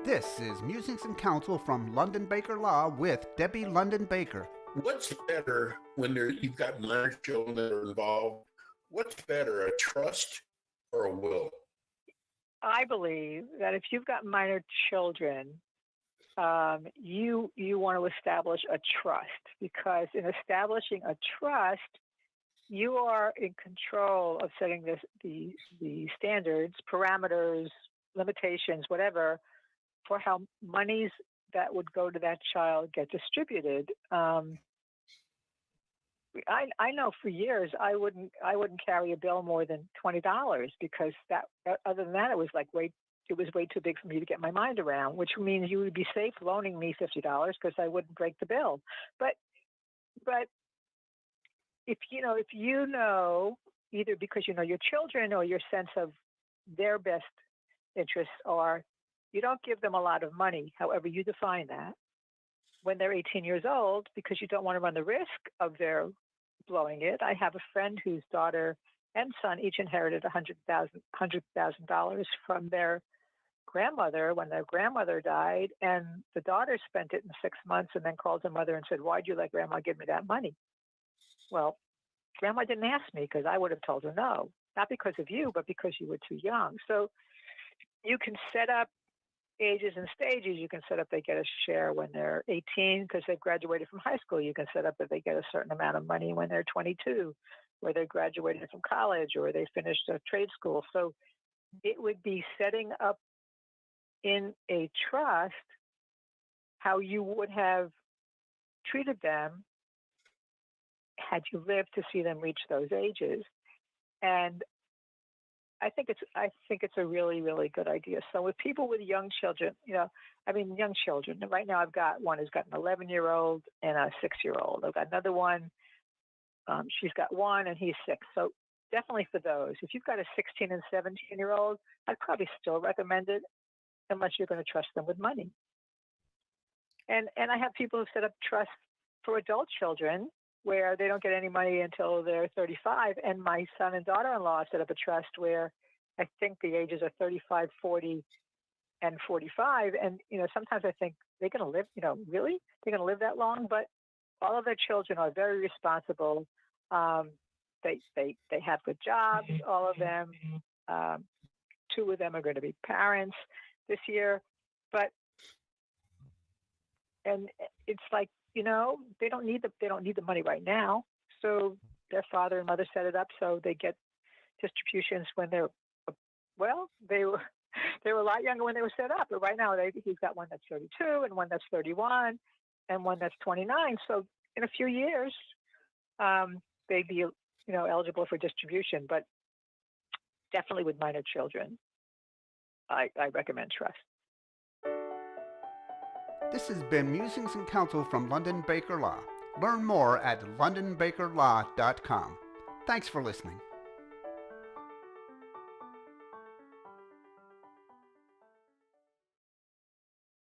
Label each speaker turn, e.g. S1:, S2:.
S1: This is Musings and Counsel from London Baker Law with Debbie London Baker.
S2: What's better when you've got minor children that are involved? What's better, a trust or a will?
S3: I believe that if you've got minor children, you want to establish a trust, because in establishing a trust, you are in control of setting the standards, parameters, limitations, whatever, for how monies that would go to that child get distributed. I know for years I wouldn't carry a bill more than $20, because that other than that it was way too big for me to get my mind around. Which means you would be safe loaning me $50 because I wouldn't break the bill. But if you know, either because you know your children or your sense of their best interests are, you don't give them a lot of money, however you define that, when they're 18 years old, because you don't want to run the risk of their blowing it. I have a friend whose daughter and son each inherited $100,000 from their grandmother when their grandmother died, and the daughter spent it in 6 months and then called her mother and said, "Why'd you let grandma give me that money?" Well, grandma didn't ask me, because I would have told her no, not because of you, but because you were too young. So you can set up ages and stages. You can set up they get a share when they're 18 because they've graduated from high school. You can set up that they get a certain amount of money when they're 22, where they graduated from college or they finished a trade school. So it would be setting up in a trust how you would have treated them had you lived to see them reach those ages. And I think it's a really, really good idea. So with people with young children, young children. Right now, I've got one who's got an 11-year-old and a 6-year-old. I've got another one. She's got one and he's 6. So definitely for those. If you've got a 16 and 17-year-old, I'd probably still recommend it, unless you're going to trust them with money. And I have people who set up trusts for adult children where they don't get any money until they're 35. And my son and daughter-in-law set up a trust where I think the ages are 35, 40, and 45. And, sometimes I think they're going to live, really? They're going to live that long? But all of their children are very responsible. They have good jobs, all of them. 2 of them are going to be parents this year. And it's like, they don't need the money right now. So their father and mother set it up so they get distributions when they were a lot younger when they were set up. But right now he's got one that's 32 and one that's 31 and one that's 29. So in a few years, they'd be eligible for distribution. But definitely with minor children, I recommend trust.
S1: This has been Musings and Counsel from London Baker Law. Learn more at londonbakerlaw.com. Thanks for listening.